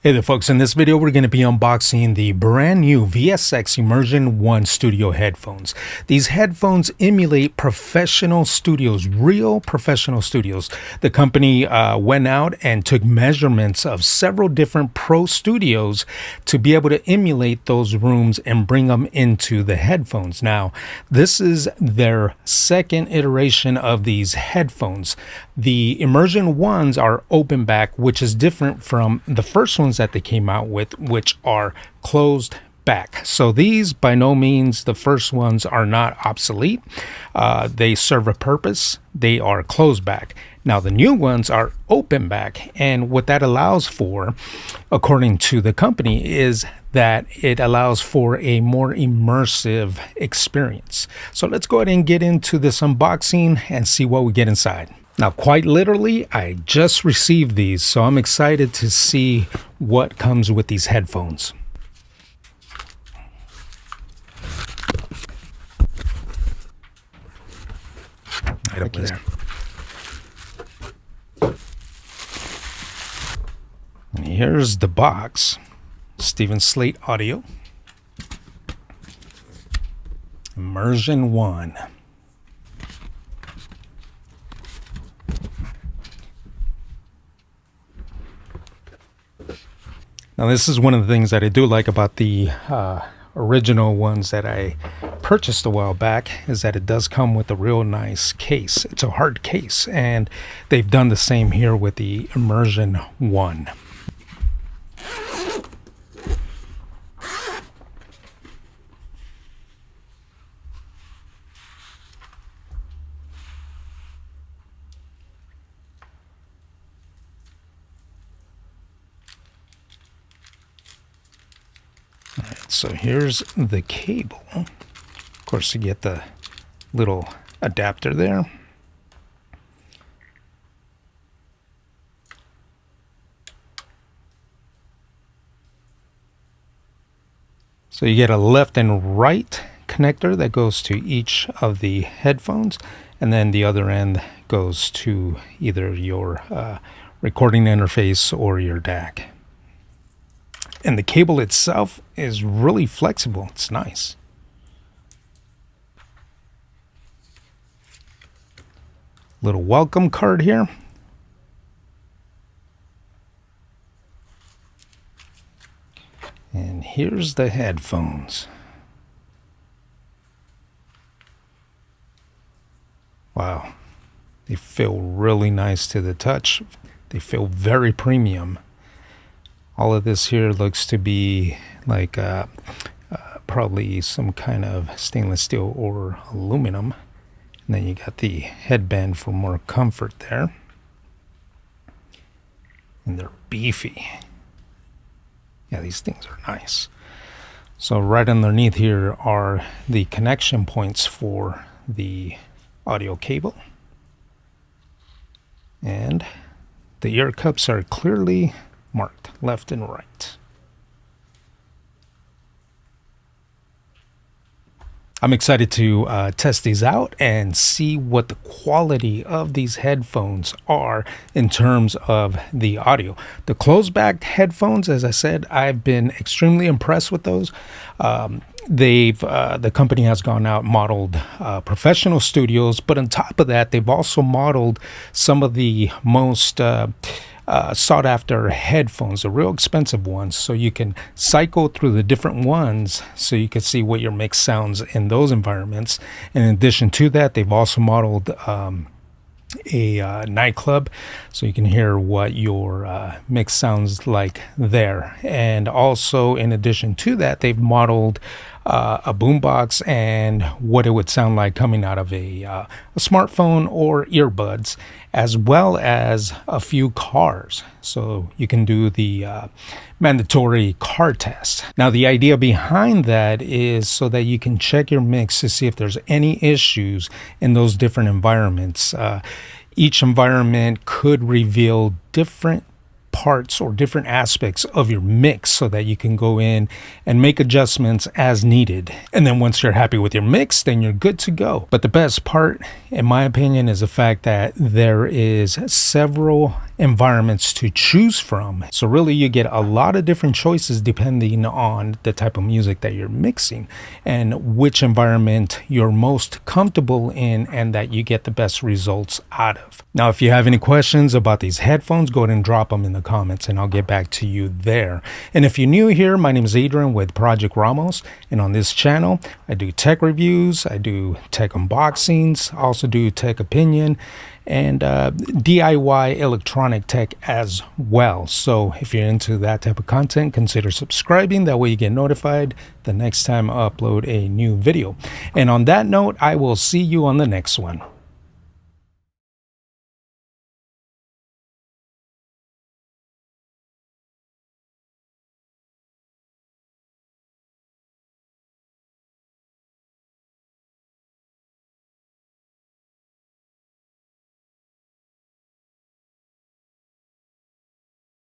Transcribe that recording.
Hey there folks, in this video we're going to be unboxing the brand new VSX Immersion One Studio headphones. These headphones emulate professional studios, real professional studios. The company went out and took measurements of several different pro studios to be able to emulate those rooms and bring them into the headphones. Now, this is their second iteration of these headphones. The Immersion Ones are open back, which is different from the first ones that they came out with, which are closed back. So these, by no means, the first ones are not obsolete. They serve a purpose. They are closed back. Now the new ones are open back, and what that allows for, according to the company, is that it allows for a more immersive experience. So let's go ahead and get into this unboxing and see what we get inside. Now, quite literally, I just received these, so I'm excited to see what comes with these headphones. Right up there. And here's the box. Steven Slate audio. Immersion One. Now, this is one of the things that I do like about the original ones that I purchased a while back, is that it does come with a real nice case. It's a hard case, and they've done the same here with the Immersion One. Alright, so here's the cable. Of course, you get the little adapter there. So you get a left and right connector that goes to each of the headphones, and then the other end goes to either your recording interface or your DAC. And the cable itself is really flexible. It's nice. Little welcome card here. And here's the headphones. Wow. They feel really nice to the touch. They feel very premium. All of this here looks to be like probably some kind of stainless steel or aluminum. And then you got the headband for more comfort there. And they're beefy. Yeah, these things are nice. So right underneath here are the connection points for the audio cable. And the ear cups are clearly marked left and right. I'm excited to test these out and see what the quality of these headphones are in terms of the audio. The closed back headphones, as I said, I've been extremely impressed with those. The company has gone out and modeled professional studios, but on top of that, they've also modeled some of the most sought after headphones, the real expensive ones, so you can cycle through the different ones so you can see what your mix sounds in those environments. And in addition to that, they've also modeled a nightclub, so you can hear what your mix sounds like there. And also, in addition to that, they've modeled a boombox and what it would sound like coming out of a smartphone or earbuds, as well as a few cars. So you can do the mandatory car test. Now, the idea behind that is so that you can check your mix to see if there's any issues in those different environments. Each environment could reveal different parts or different aspects of your mix so that you can go in and make adjustments as needed. And then once you're happy with your mix, then you're good to go. But the best part, in my opinion, is the fact that there is several environments to choose from. So really you get a lot of different choices depending on the type of music that you're mixing and which environment you're most comfortable in and that you get the best results out of. Now, if you have any questions about these headphones, go ahead and drop them in the comments and I'll get back to you there. And if you're new here, my name is Adrian with Project Ramos, and on this channel I do tech reviews, I do tech unboxings, I also do tech opinion and DIY electronic tech as well. So if you're into that type of content, consider subscribing. That way you get notified the next time I upload a new video. And on that note, I will see you on the next one.